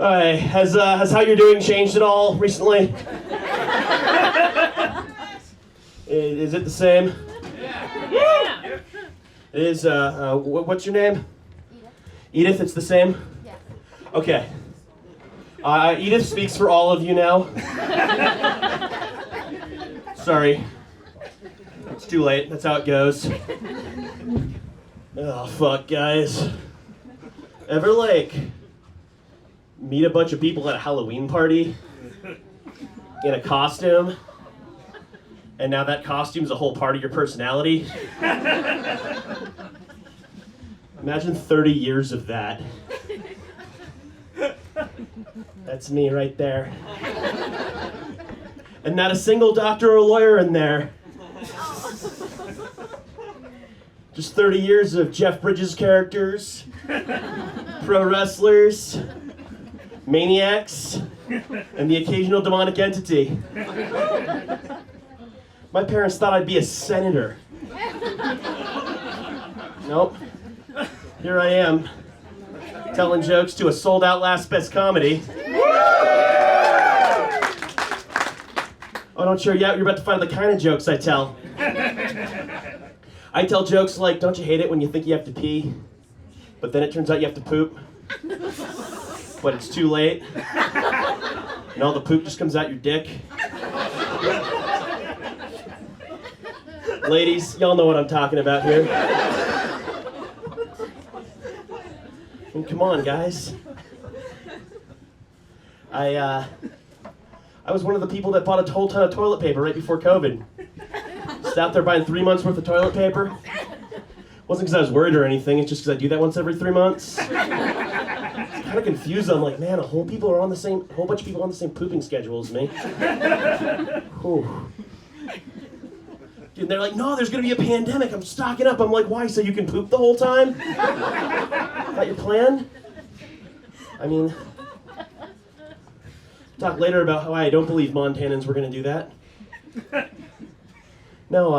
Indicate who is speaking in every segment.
Speaker 1: Hi, has how you're doing changed at all recently? Is it the same?
Speaker 2: Yeah.
Speaker 1: It is, what's your name?
Speaker 3: Edith.
Speaker 1: Edith, it's the same?
Speaker 3: Yeah.
Speaker 1: Okay. Edith speaks for all of you now. Sorry. It's too late, that's how it goes. Oh, fuck, guys. Ever, meet a bunch of people at a Halloween party in a costume, and now that costume's a whole part of your personality? Imagine 30 years of that. That's me right there. And not a single doctor or lawyer in there. Just 30 years of Jeff Bridges characters, pro wrestlers, maniacs, and the occasional demonic entity. My parents thought I'd be a senator. Nope. Here I am, telling jokes to a sold-out Last Best Comedy. Oh, don't show you out, you're about to find the kind of jokes I tell. I tell jokes like, don't you hate it when you think you have to pee, but then it turns out you have to poop, but it's too late, and all the poop just comes out your dick? Ladies, y'all know what I'm talking about here. And come on, guys. I was one of the people that bought a whole ton of toilet paper right before COVID. Just out there buying 3 months worth of toilet paper. Wasn't because I was worried or anything, it's just because I do that once every 3 months. Kind of confused. I'm like, man, a whole bunch of people are on the same pooping schedule as me. Whew. And they're like, no, there's gonna be a pandemic. I'm stocking up. I'm like, why? So you can poop the whole time? That your plan? I mean, talk later about how I don't believe Montanans were gonna do that. No,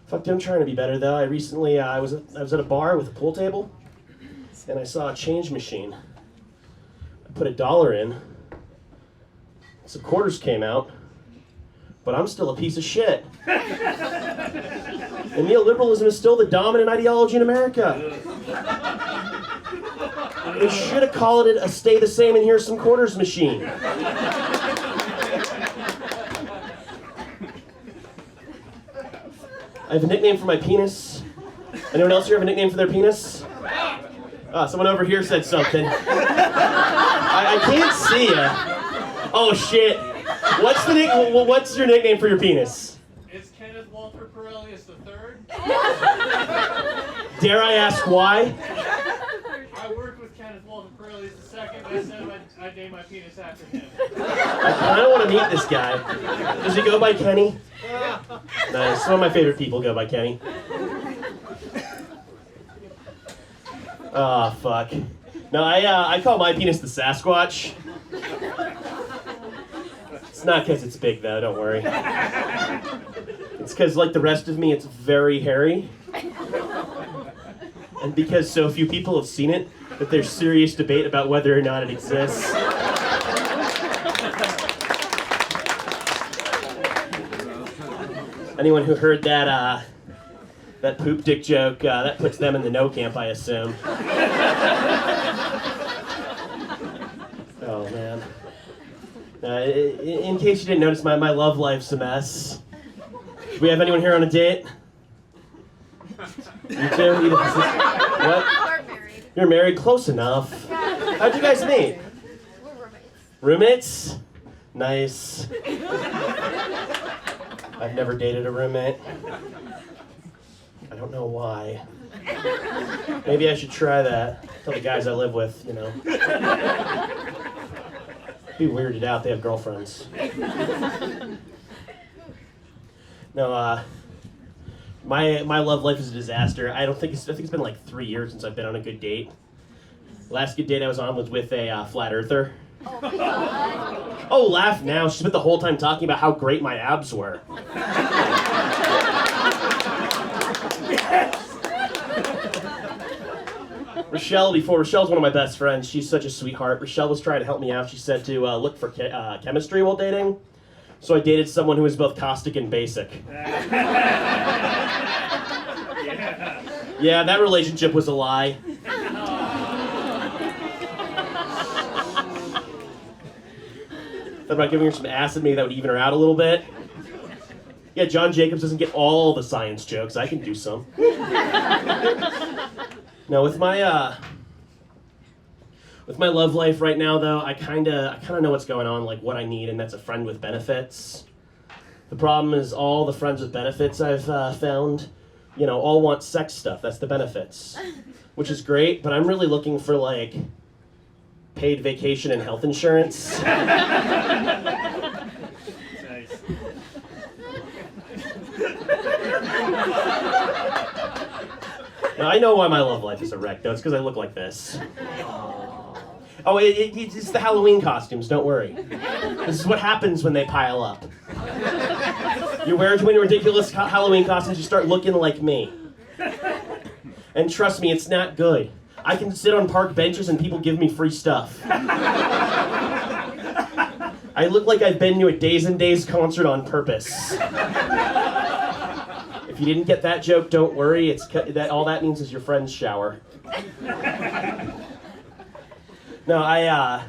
Speaker 1: fuck, I'm trying to be better though. I recently, I was at a bar with a pool table, and I saw a change machine. I put $1 in, some quarters came out, but I'm still a piece of shit. And neoliberalism is still the dominant ideology in America. They should have called it a stay the same and here's some quarters machine. I have a nickname for my penis. Anyone else here have a nickname for their penis? Someone over here said something. I can't see ya. Oh shit. What's your nickname for your penis?
Speaker 2: It's Kenneth Walter Corellius III.
Speaker 1: Dare I ask why?
Speaker 2: I worked with Kenneth Walter Corellius II. I said I'd name my penis after him.
Speaker 1: I don't want to meet this guy. Does he go by Kenny? Nice. Some of my favorite people go by Kenny. Oh, fuck. No, I call my penis the Sasquatch. It's not because it's big, though, don't worry. It's because, like the rest of me, it's very hairy. And because so few people have seen it, that there's serious debate about whether or not it exists. Anyone who heard that poop dick joke, that puts them in the no camp, I assume. Oh, man. In case you didn't notice, my love life's a mess. Do we have anyone here on a date? You too? What?
Speaker 3: We're married.
Speaker 1: You're married? Close enough. How'd you guys meet?
Speaker 3: We're roommates.
Speaker 1: Roommates? Nice. I've never dated a roommate. I don't know why. Maybe I should try that. Tell the guys I live with, Be weirded out, they have girlfriends. No, my love life is a disaster. I think it's been like 3 years since I've been on a good date. Last good date I was on was with a flat earther.
Speaker 3: Oh my god.
Speaker 1: Oh, laugh now. She spent the whole time talking about how great my abs were. Rochelle's one of my best friends. She's such a sweetheart. Rochelle was trying to help me out. She said to look for chemistry while dating. So I dated someone who was both caustic and basic. Yeah, that relationship was a lie. Thought about giving her some acid, maybe that would even her out a little bit. Yeah, John Jacobs doesn't get all the science jokes. I can do some. No, with my love life right now, though, I kind of know what's going on, like what I need, and that's a friend with benefits. The problem is all the friends with benefits I've found, all want sex stuff. That's the benefits, which is great. But I'm really looking for like paid vacation and health insurance.
Speaker 2: Nice.
Speaker 1: Now, I know why my love life is a wreck, though. It's because I look like this. Oh, it's the Halloween costumes, don't worry. This is what happens when they pile up. You wear too many ridiculous Halloween costumes, you start looking like me. And trust me, it's not good. I can sit on park benches and people give me free stuff. I look like I've been to a Days and Days concert on purpose. If you didn't get that joke, don't worry. All that means is your friend's shower. No, I'm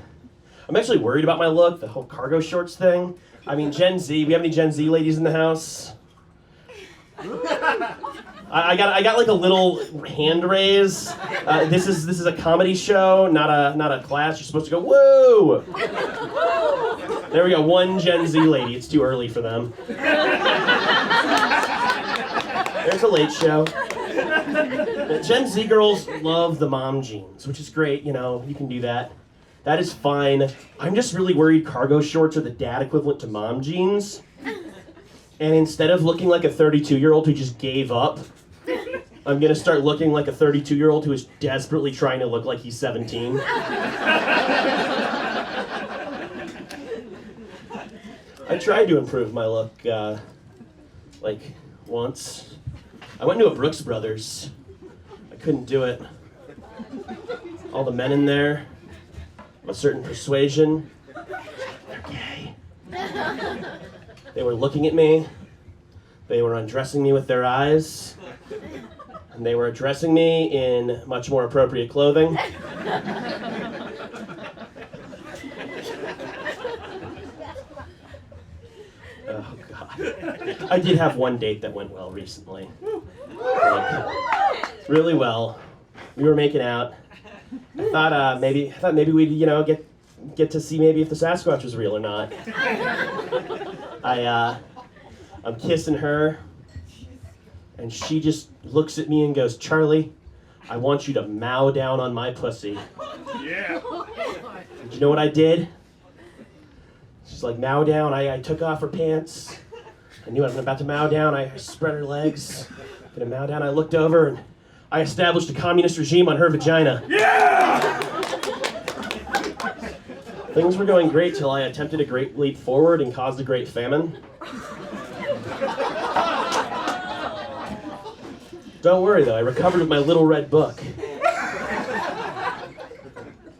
Speaker 1: actually worried about my look, the whole cargo shorts thing. I mean, Gen Z. We have any Gen Z ladies in the house? I got like a little hand raise. This is a comedy show, not a class. You're supposed to go woo. There we go. One Gen Z lady. It's too early for them. There's a late show. Gen Z girls love the mom jeans, which is great. You can do that. That is fine. I'm just really worried cargo shorts are the dad equivalent to mom jeans. And instead of looking like a 32-year-old who just gave up, I'm going to start looking like a 32-year-old who is desperately trying to look like he's 17. I tried to improve my look, once. I went to a Brooks Brothers. I couldn't do it. All the men in there of a certain persuasion, they're gay. They were looking at me. They were undressing me with their eyes. And they were addressing me in much more appropriate clothing. Oh, God. I did have one date that went well recently. Really well. We were making out. I thought maybe we'd get to see maybe if the Sasquatch was real or not. I'm kissing her, and she just looks at me and goes, "Charlie, I want you to mow down on my pussy."
Speaker 2: Yeah.
Speaker 1: Did you know what I did? She's like, "Mow down." I took off her pants. I knew I was about to mow down. I spread her legs. Gonna mow down. I looked over and I established a communist regime on her vagina.
Speaker 2: Yeah!
Speaker 1: Things were going great till I attempted a great leap forward and caused a great famine. Don't worry though, I recovered with my little red book.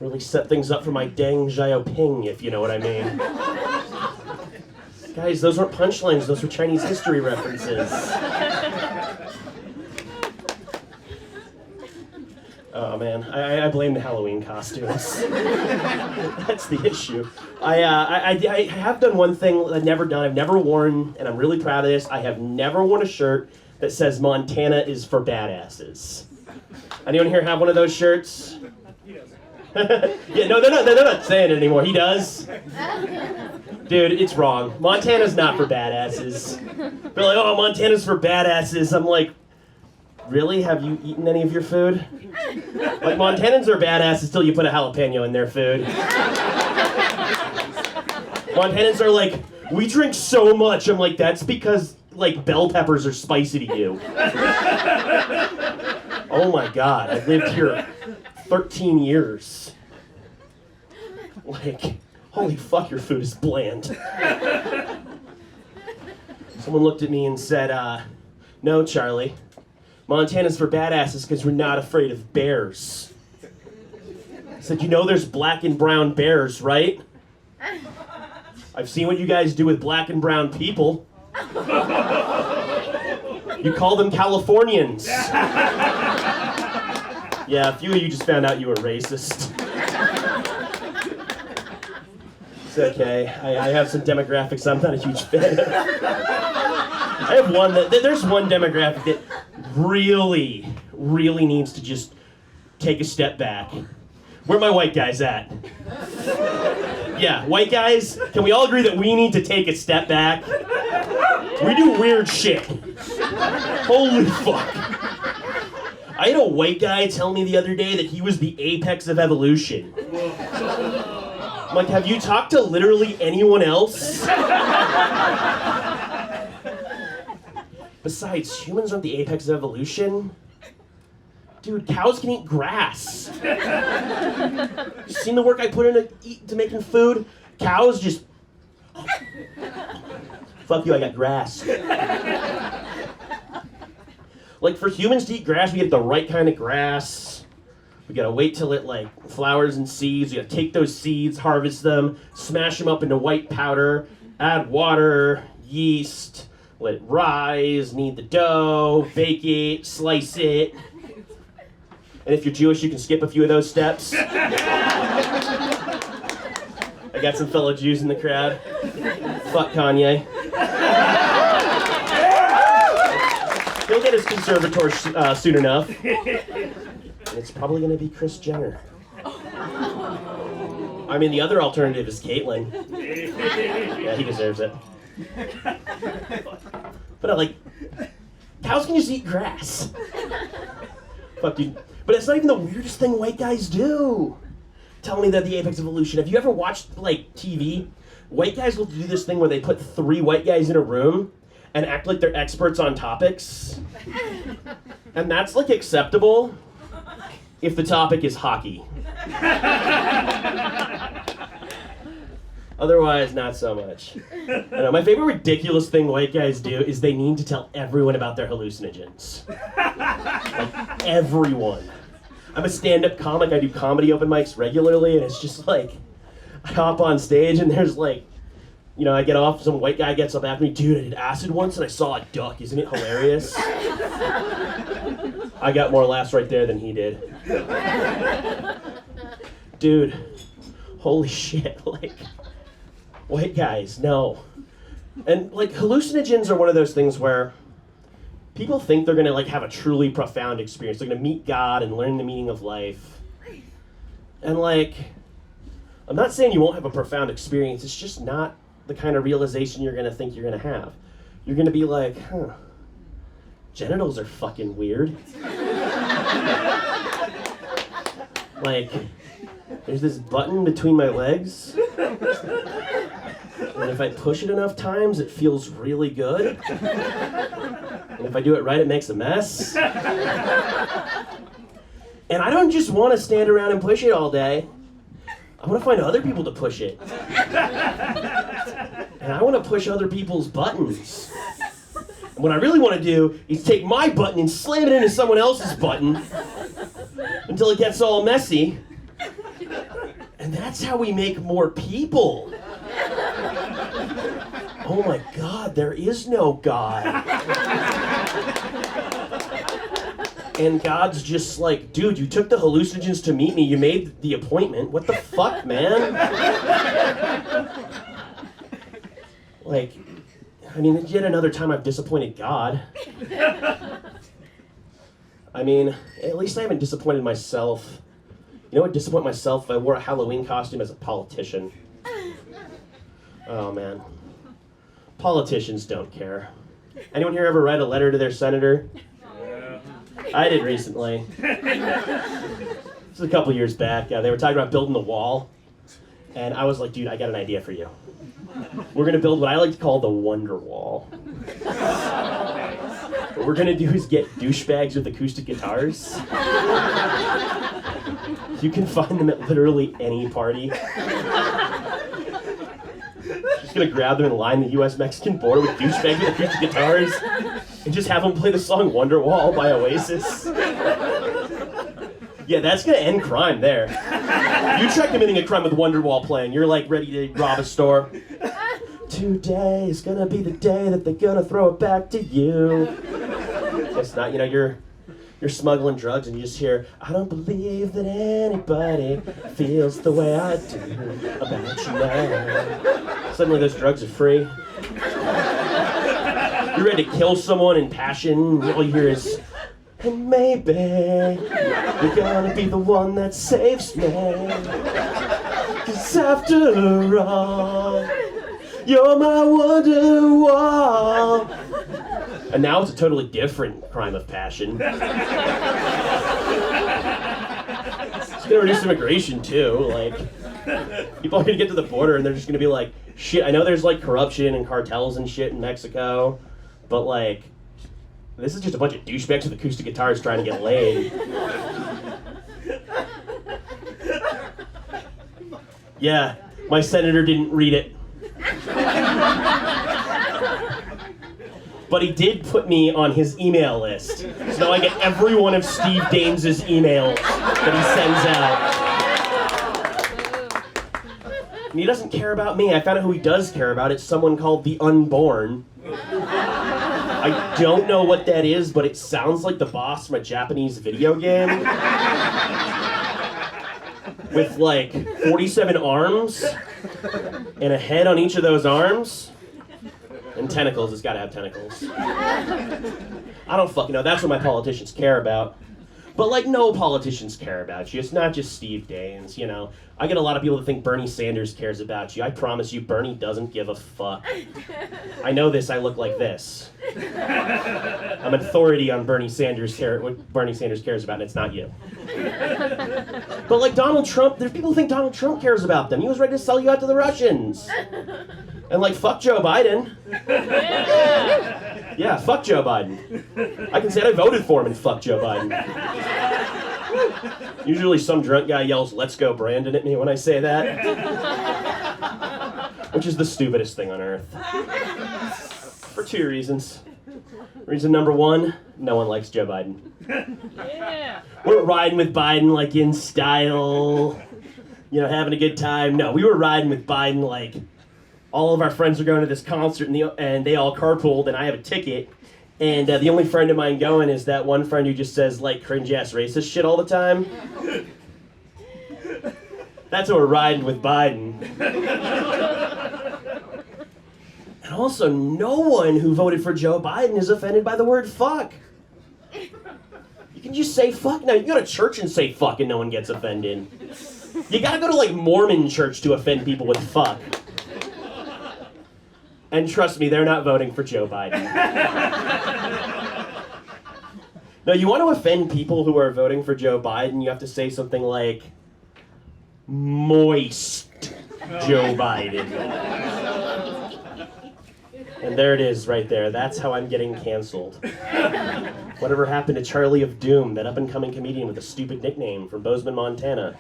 Speaker 1: Really set things up for my Deng Xiaoping, if you know what I mean. Guys, those weren't punchlines, those were Chinese history references. Oh man, I blame the Halloween costumes. That's the issue. I have done one thing I've never done, I've never worn, and I'm really proud of this. I have never worn a shirt that says Montana is for badasses. Anyone here have one of those shirts? Yeah, no, they're not saying it anymore. He does. Dude, it's wrong. Montana's not for badasses. They're like, oh, Montana's for badasses. I'm like, really? Have you eaten any of your food? Like, Montanans are badasses till you put a jalapeno in their food. Montanans are like, we drink so much. I'm like, that's because, like, bell peppers are spicy to you. Oh my God, I've lived here 13 years. Like, holy fuck, your food is bland. Someone looked at me and said, no, Charlie. Montana's for badasses because we're not afraid of bears. I said, you know there's black and brown bears, right? I've seen what you guys do with black and brown people. You call them Californians. Yeah, a few of you just found out you were racist. It's okay. I have some demographics I'm not a huge fan of. I have there's one demographic that really, really needs to just take a step back. Where are my white guys at? Yeah, white guys, can we all agree that we need to take a step back? We do weird shit. Holy fuck. I had a white guy tell me the other day that he was the apex of evolution. I'm like, have you talked to literally anyone else? Besides, humans aren't the apex of evolution. Dude, cows can eat grass. You seen the work I put into making food? Cows just... Fuck you, I got grass. Like, for humans to eat grass, we get the right kind of grass. We gotta wait till it, like, flowers and seeds. We gotta take those seeds, harvest them, smash them up into white powder, add water, yeast, let it rise, knead the dough, bake it, slice it. And if you're Jewish, you can skip a few of those steps. I got some fellow Jews in the crowd. Fuck Kanye. He'll get his conservator soon enough. And it's probably going to be Kris Jenner. I mean, the other alternative is Caitlyn. Yeah, he deserves it. But I like, cows can just eat grass. Fuck you. But it's not even the weirdest thing white guys do. Tell me they're the apex of evolution. Have you ever watched, like, TV? White guys will do this thing where they put 3 white guys in a room and act like they're experts on topics. And that's, like, acceptable if the topic is hockey. Otherwise, not so much. I know, my favorite ridiculous thing white guys do is they need to tell everyone about their hallucinogens. Like, everyone. I'm a stand-up comic. I do comedy open mics regularly, and it's just like, I hop on stage, and there's like, you know, I get off, some white guy gets up after me, dude, I did acid once, and I saw a duck. Isn't it hilarious? I got more laughs right there than he did. Dude, holy shit, like, white guys, no. And, like, hallucinogens are one of those things where people think they're gonna, like, have a truly profound experience. They're gonna meet God and learn the meaning of life. And, like, I'm not saying you won't have a profound experience, it's just not the kind of realization you're gonna think you're gonna have. You're gonna be like, huh, genitals are fucking weird. Like, there's this button between my legs, and if I push it enough times, it feels really good. And if I do it right, it makes a mess. And I don't just want to stand around and push it all day. I want to find other people to push it. And I want to push other people's buttons. And what I really want to do is take my button and slam it into someone else's button until it gets all messy. And that's how we make more people. Oh my God, there is no God. And God's just like, dude, you took the hallucinogens to meet me, you made the appointment. What the fuck, man? Like, I mean, yet another time I've disappointed God. I mean, at least I haven't disappointed myself. You know what would disappoint myself if I wore a Halloween costume as a politician? Oh, man. Politicians don't care. Anyone here ever write a letter to their senator?
Speaker 2: Yeah.
Speaker 1: I did recently. This was a couple years back. They were talking about building the wall. And I was like, dude, I got an idea for you. We're going to build what I like to call the Wonder Wall. What we're going to do is get douchebags with acoustic guitars. You can find them at literally any party. Just gonna grab them and line the U.S.-Mexican border with douchebags with acoustic guitars and just have them play the song Wonderwall by Oasis. Yeah, that's gonna end crime there. You try committing a crime with Wonderwall playing. You're like ready to rob a store. Today is gonna be the day that they're gonna throw it back to you. It's not, you know, you're smuggling drugs and you just hear, I don't believe that anybody feels the way I do about you now. Suddenly those drugs are free. You're ready to kill someone in passion. All you hear is, and maybe you're gonna be the one that saves me. 'Cause after all, you're my Wonderwall. And now it's a totally different crime of passion. It's gonna reduce immigration too. Like, people are gonna get to the border and they're just gonna be like, shit, I know there's like corruption and cartels and shit in Mexico, but like, this is just a bunch of douchebags with acoustic guitars trying to get laid. Yeah, my senator didn't read it. But he did put me on his email list. So now I get every one of Steve Daines' emails that he sends out. And he doesn't care about me. I found out who he does care about. It's someone called the Unborn. I don't know what that is, but it sounds like the boss from a Japanese video game. With like 47 arms and a head on each of those arms. And tentacles, it's gotta have tentacles. I don't fucking know, that's what my politicians care about. But like, no politicians care about you. It's not just Steve Daines, you know. I get a lot of people that think Bernie Sanders cares about you. I promise you, Bernie doesn't give a fuck. I know this, I look like this. I'm an authority on what Bernie Sanders cares about, and it's not you. But like Donald Trump, there's people who think Donald Trump cares about them. He was ready to sell you out to the Russians. And like, fuck Joe Biden. Yeah, fuck Joe Biden. I can say I voted for him and fuck Joe Biden. Usually some drunk guy yells, "Let's go Brandon" at me when I say that. Which is the stupidest thing on earth. For two reasons. Reason number one, no one likes Joe Biden.
Speaker 2: Yeah.
Speaker 1: We're riding with Biden like in style, you know, having a good time. No, we were riding with Biden like all of our friends are going to this concert and they all carpooled and I have a ticket. And the only friend of mine going is that one friend who just says like cringe-ass racist shit all the time. That's how we're riding with Biden. And also, no one who voted for Joe Biden is offended by the word fuck. You can just say fuck now. You can go to church and say fuck and no one gets offended. You gotta go to like Mormon church to offend people with fuck. And trust me, they're not voting for Joe Biden. Now, you want to offend people who are voting for Joe Biden, you have to say something like, moist Joe Biden. And there it is right there. That's how I'm getting canceled. Whatever happened to Charlie of Doom, that up-and-coming comedian with a stupid nickname from Bozeman, Montana?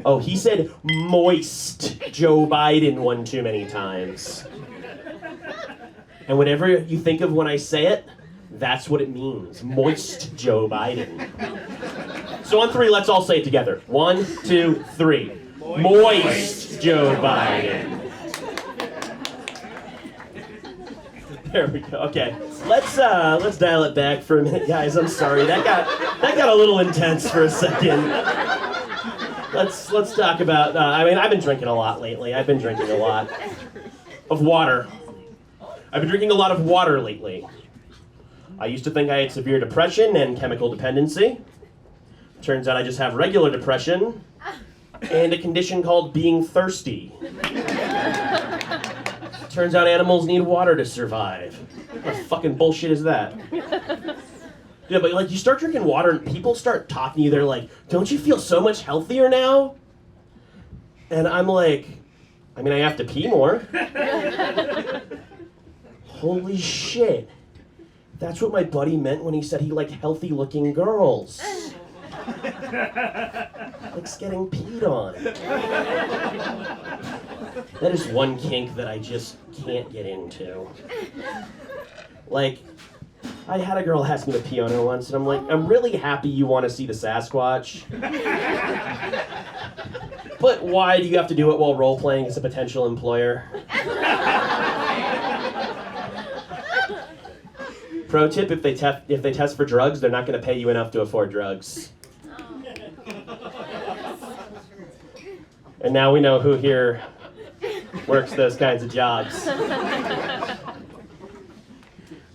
Speaker 1: Oh, he said moist Joe Biden one too many times. And whatever you think of when I say it, that's what it means. Moist Joe Biden. So on three, let's all say it together. 1, 2, 3. Moist Joe Biden. There we go. Okay, let's dial it back for a minute, guys. I'm sorry, that got a little intense for a second. Let's talk about. I've been drinking a lot lately. I've been drinking a lot of water. I've been drinking a lot of water lately. I used to think I had severe depression and chemical dependency. Turns out I just have regular depression and a condition called being thirsty. Turns out animals need water to survive. What fucking bullshit is that? Yeah, but like you start drinking water and people start talking to you, they're like, don't you feel so much healthier now? And I'm like, I have to pee more. Holy shit. That's what my buddy meant when he said he liked healthy looking girls. Likes getting peed on. That is one kink that I just can't get into. Like, I had a girl ask me to pee on her once, and I'm like, I'm really happy you want to see the Sasquatch. But why do you have to do it while role-playing as a potential employer? Pro tip, if they test for drugs, they're not going to pay you enough to afford drugs. And now we know who here works those kinds of jobs.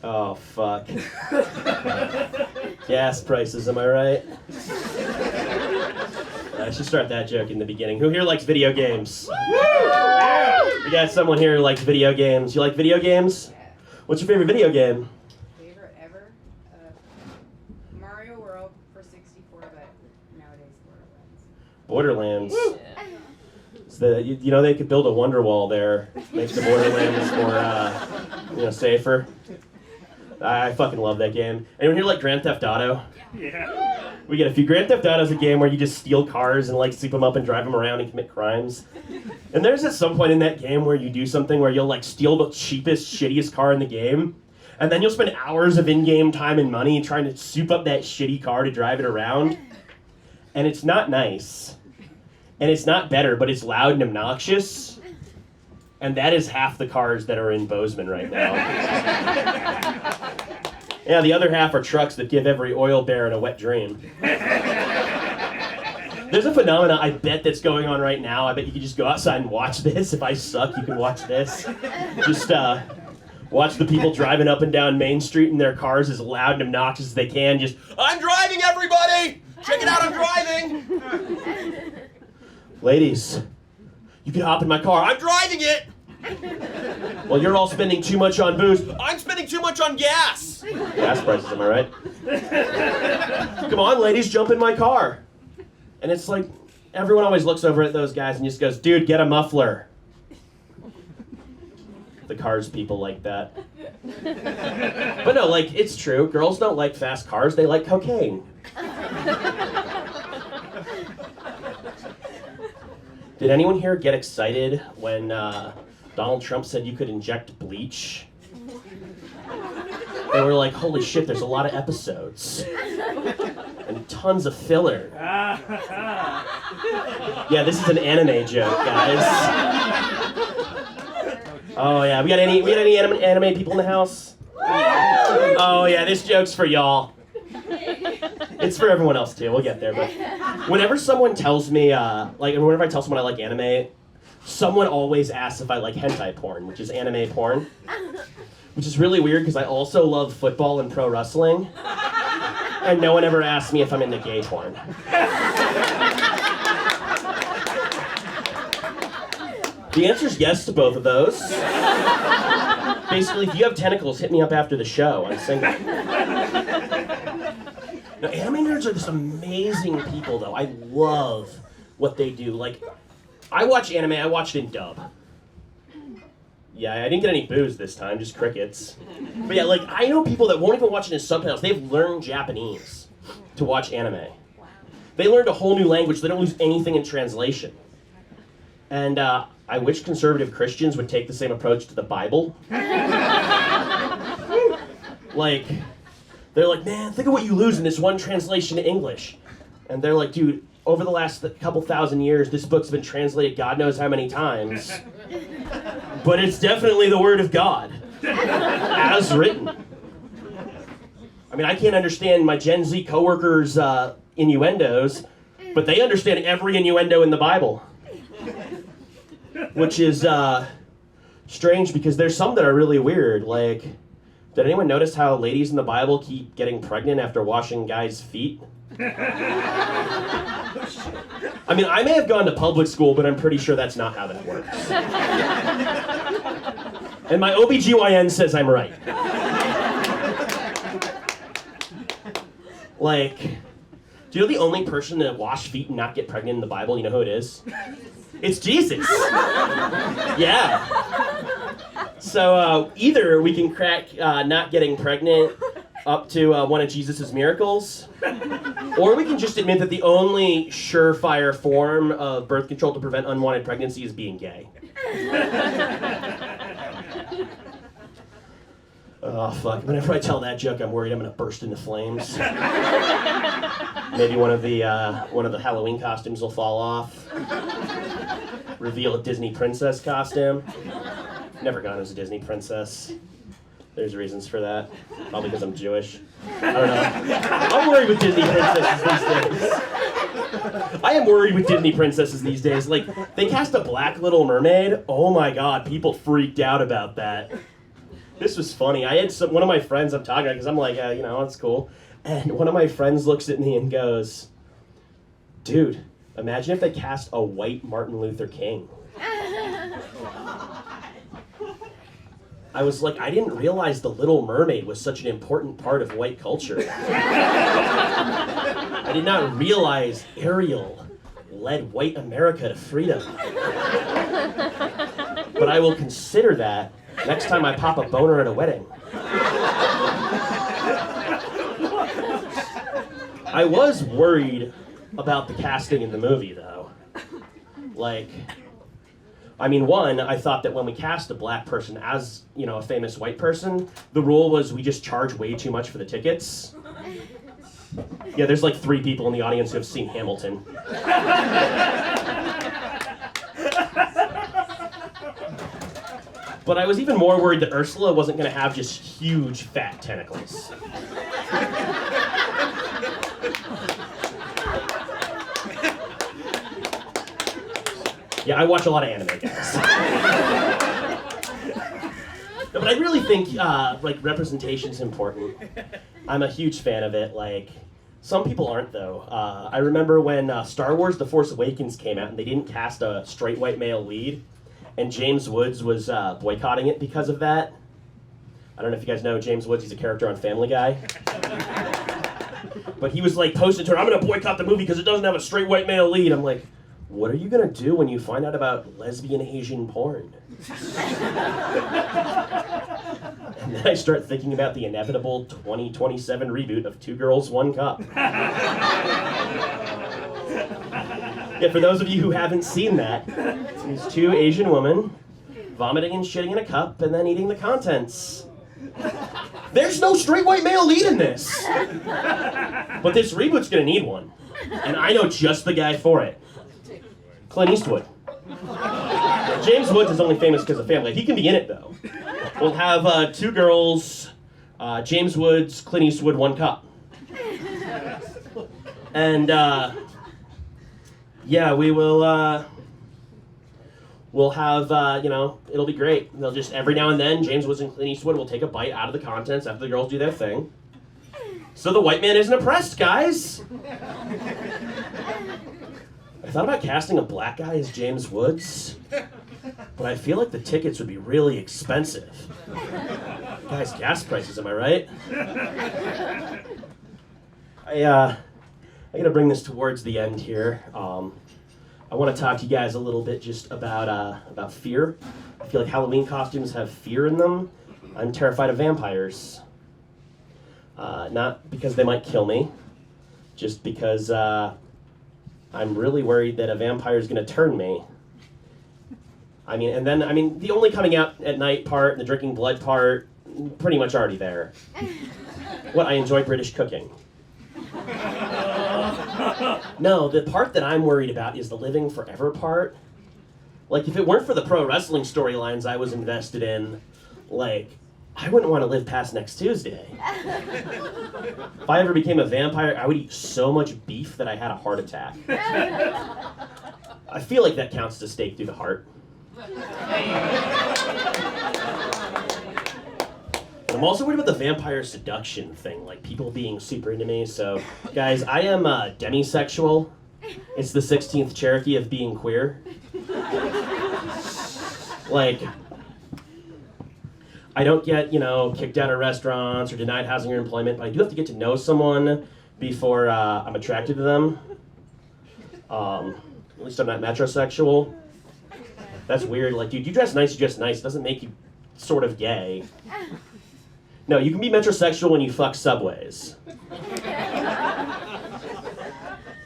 Speaker 1: Oh, fuck. Gas prices, am I right? I should start that joke in the beginning. Who here likes video games? We got someone here who likes video games. You like video games? What's your favorite video game?
Speaker 4: Favorite ever? Mario World for 64, but nowadays Borderlands.
Speaker 1: Borderlands. So you know they could build a wonder wall there, make the Borderlands more safer. I fucking love that game. Anyone here like Grand Theft Auto?
Speaker 2: Yeah.
Speaker 1: We get a few. Grand Theft Auto is a game where you just steal cars and like sweep them up and drive them around and commit crimes. And there's at some point in that game where you do something where you'll like steal the cheapest, shittiest car in the game, and then you'll spend hours of in-game time and money trying to soup up that shitty car to drive it around. And it's not nice. And it's not better, but it's loud and obnoxious. And that is half the cars that are in Bozeman right now. Yeah, the other half are trucks that give every oil baron a wet dream. There's a phenomena I bet that's going on right now. I bet you can just go outside and watch this. If I suck, you can watch this. Just watch the people driving up and down Main Street in their cars as loud and obnoxious as they can. Just, I'm driving, everybody! Check it out, I'm driving! Ladies, you can hop in my car. I'm driving it! Well, you're all spending too much on booze. I'm spending too much on gas! Gas prices, am I right? Come on, ladies, jump in my car. And it's like, everyone always looks over at those guys and just goes, dude, get a muffler. The cars people like that. But no, like, it's true. Girls don't like fast cars, they like cocaine. Did anyone here get excited when Donald Trump said you could inject bleach? They were like, holy shit, there's a lot of episodes. And tons of filler. Yeah, this is an anime joke, guys. Oh yeah, we got any anime people in the house? Oh yeah, this joke's for y'all. It's for everyone else too, we'll get there, but whenever someone tells me, whenever I tell someone I like anime, someone always asks if I like hentai porn, which is anime porn. Which is really weird because I also love football and pro wrestling. And no one ever asks me if I'm into gay porn. The answer's yes to both of those. Basically, if you have tentacles, hit me up after the show. I'm single. Now, anime nerds are just amazing people, though. I love what they do. Like, I watch anime, I watch it in dub. Yeah, I didn't get any booze this time, just crickets. But yeah, like, I know people that won't even watch it in subtitles. They've learned Japanese to watch anime. They learned a whole new language. They don't lose anything in translation. And I wish conservative Christians would take the same approach to the Bible. Like, they're like, man, think of what you lose in this one translation to English. And they're like, dude, over the last couple thousand years, this book's been translated God knows how many times. But it's definitely the Word of God, as written. I mean, I can't understand my Gen Z coworkers' innuendos, but they understand every innuendo in the Bible. Which is strange because there's some that are really weird. Like, did anyone notice how ladies in the Bible keep getting pregnant after washing guys' feet? I mean, I may have gone to public school, but I'm pretty sure that's not how that works. And my OBGYN says I'm right. Like, do you know the only person to wash feet and not get pregnant in the Bible? You know who it is? It's Jesus. Yeah. So either we can crack not getting pregnant up to one of Jesus' miracles, or we can just admit that the only surefire form of birth control to prevent unwanted pregnancy is being gay. Oh, fuck. Whenever I tell that joke, I'm worried I'm going to burst into flames. Maybe one of the Halloween costumes will fall off. Reveal a Disney princess costume. Never gone as a Disney princess. There's reasons for that. Probably because I'm Jewish. I don't know. I'm worried with Disney princesses these days. I am worried with Disney princesses these days. Like, they cast a black Little Mermaid. Oh my god, people freaked out about that. This was funny. I had one of my friends I'm talking about because I'm like, that's cool. And one of my friends looks at me and goes, dude, imagine if they cast a white Martin Luther King. I was like, I didn't realize The Little Mermaid was such an important part of white culture. I did not realize Ariel led white America to freedom. But I will consider that next time I pop a boner at a wedding. I was worried about the casting in the movie, though. Like, one, I thought that when we cast a black person as, a famous white person, the rule was we just charge way too much for the tickets. Yeah, there's like 3 people in the audience who have seen Hamilton. But I was even more worried that Ursula wasn't going to have just huge, fat tentacles. Yeah, I watch a lot of anime, guys. No, but I really think, representation is important. I'm a huge fan of it. Like, some people aren't, though. I remember when Star Wars The Force Awakens came out and they didn't cast a straight white male lead, and James Woods was boycotting it because of that. I don't know if you guys know James Woods. He's a character on Family Guy. But he was like posting to her, I'm going to boycott the movie because it doesn't have a straight white male lead. I'm like, what are you going to do when you find out about lesbian Asian porn? And then I start thinking about the inevitable 2027 reboot of Two Girls, One Cup. Yeah, for those of you who haven't seen that, it's 2 Asian women vomiting and shitting in a cup and then eating the contents. There's no straight white male lead in this. But this reboot's going to need one. And I know just the guy for it. Clint Eastwood. James Woods is only famous because of Family. He can be in it, though. We'll have 2 girls, James Woods, Clint Eastwood, 1 cup. And, we will, we'll have, it'll be great. They'll just, every now and then, James Woods and Clint Eastwood will take a bite out of the contents after the girls do their thing. So the white man isn't oppressed, guys. I thought about casting a black guy as James Woods, but I feel like the tickets would be really expensive. Guys, gas prices, am I right? I gotta bring this towards the end here. I want to talk to you guys a little bit just about fear. I feel like Halloween costumes have fear in them. I'm terrified of vampires. Not because they might kill me, just because I'm really worried that a vampire is going to turn me. The only coming out at night part and the drinking blood part, pretty much already there. What, I enjoy British cooking. No, the part that I'm worried about is the living forever part. Like, if it weren't for the pro wrestling storylines I was invested in, I wouldn't want to live past next Tuesday. If I ever became a vampire, I would eat so much beef that I had a heart attack. I feel like that counts as a stake through the heart. I'm also worried about the vampire seduction thing, like people being super into me. So, guys, I am demisexual. It's the 16th Cherokee of being queer. I don't get, kicked out of restaurants or denied housing or employment, but I do have to get to know someone before I'm attracted to them. At least I'm not metrosexual. That's weird. Dude, you dress nice, it doesn't make you sort of gay. No, you can be metrosexual when you fuck subways.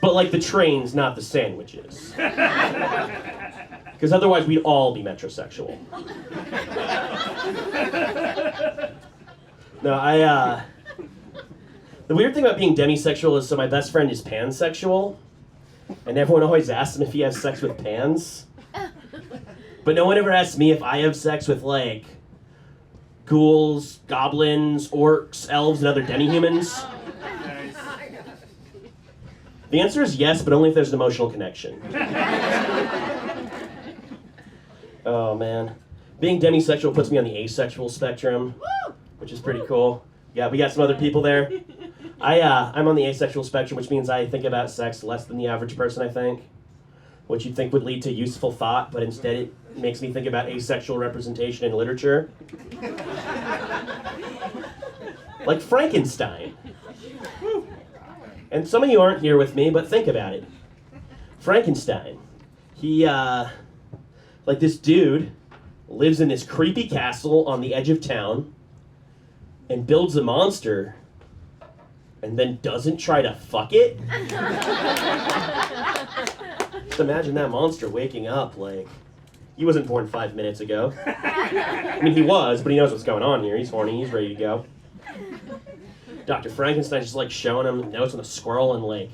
Speaker 1: But the trains, not the sandwiches. Because otherwise we'd all be metrosexual. No, the weird thing about being demisexual is, so my best friend is pansexual, and everyone always asks him if he has sex with pans. But no one ever asks me if I have sex with, like, ghouls, goblins, orcs, elves, and other demi-humans. The answer is yes, but only if there's an emotional connection. Oh, man. Being demisexual puts me on the asexual spectrum, which is pretty cool. Yeah, we got some other people there. I'm on the asexual spectrum, which means I think about sex less than the average person, I think. Which you'd think would lead to useful thought, but instead it makes me think about asexual representation in literature. Like Frankenstein. And some of you aren't here with me, but think about it. Frankenstein. He, like this dude lives in this creepy castle on the edge of town and builds a monster and then doesn't try to fuck it. Just imagine that monster waking up like, he wasn't born 5 minutes ago. I mean, he was, but he knows what's going on here. He's horny, he's ready to go. Dr. Frankenstein's just like showing him notes on a squirrel and like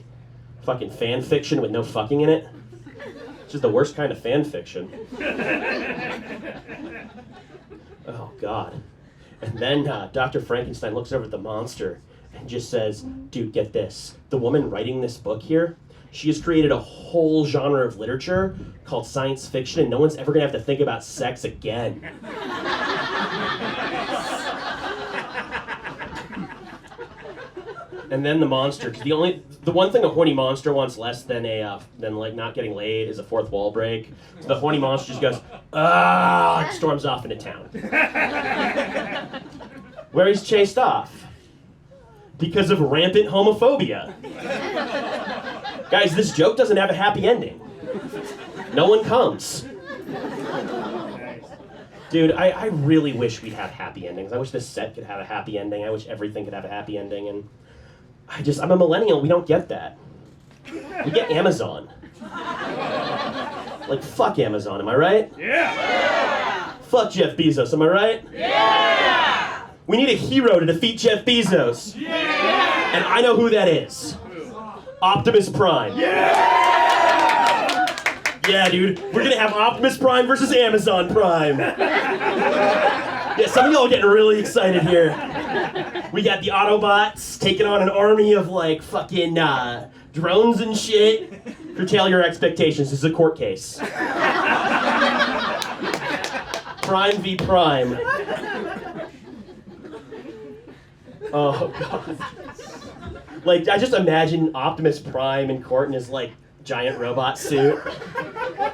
Speaker 1: fucking fan fiction with no fucking in it. It's just the worst kind of fan fiction. Oh, God. And then Dr. Frankenstein looks over at the monster and just says, dude, get this. The woman writing this book here, she has created a whole genre of literature called science fiction, and no one's ever going to have to think about sex again. And then the monster, because the one thing a horny monster wants less than like not getting laid is a fourth wall break. So the horny monster just goes, and storms off into town. Where he's chased off. Because of rampant homophobia. Guys, this joke doesn't have a happy ending. No one comes. Dude, I really wish we'd have happy endings. I wish this set could have a happy ending. I wish everything could have a happy ending. And I'm a millennial. We don't get that. We get Amazon. Like, fuck Amazon, am I right?
Speaker 2: Yeah!
Speaker 1: Fuck Jeff Bezos, am I right?
Speaker 2: Yeah!
Speaker 1: We need a hero to defeat Jeff Bezos.
Speaker 2: Yeah!
Speaker 1: And I know who that is. Optimus Prime.
Speaker 2: Yeah!
Speaker 1: Yeah, dude. We're gonna have Optimus Prime versus Amazon Prime. Yeah, some of y'all are getting really excited here. We got the Autobots taking on an army of, like, fucking drones and shit. Curtail your expectations. This is a court case. Prime v. Prime. Oh, God. Like, I just imagine Optimus Prime in court in his, like, giant robot suit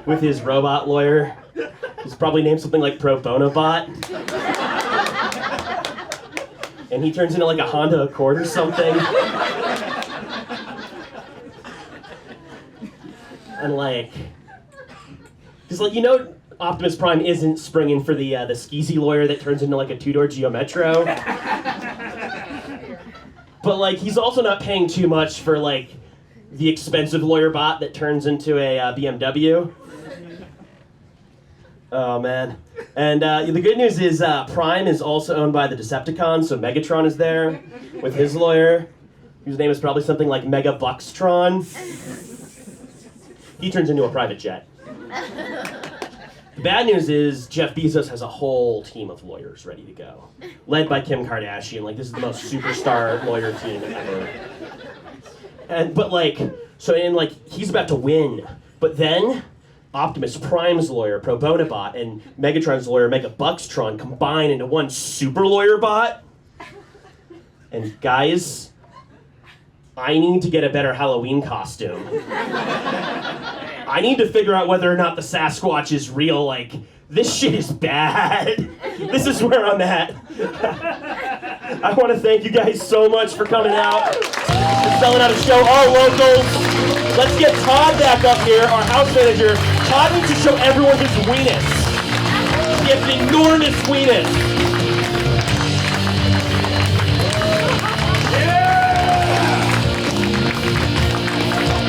Speaker 1: with his robot lawyer. He's probably named something like Pro Bono Bot. And he turns into, like, a Honda Accord or something. And, like... Because, like, you know Optimus Prime isn't springing for the skeezy lawyer that turns into, like, a two-door Geo Metro. But, like, he's also not paying too much for, like, the expensive lawyer bot that turns into a BMW. Oh, man. And the good news is Prime is also owned by the Decepticons, so Megatron is there with his lawyer, whose name is probably something like Mega Buckstron. He turns into a private jet. The bad news is Jeff Bezos has a whole team of lawyers ready to go, led by Kim Kardashian. Like, this is the most superstar lawyer team ever. But he's about to win. But then Optimus Prime's lawyer, Pro Bono Bot, and Megatron's lawyer, Mega Buckstron, combine into one super lawyer bot. And guys, I need to get a better Halloween costume. I need to figure out whether or not the Sasquatch is real. Like, this shit is bad. This is where I'm at. I want to thank you guys so much for coming out and selling out a show. All locals. Let's get Todd back up here, our house manager. Todd needs to show everyone his weenus. He has an enormous weenus.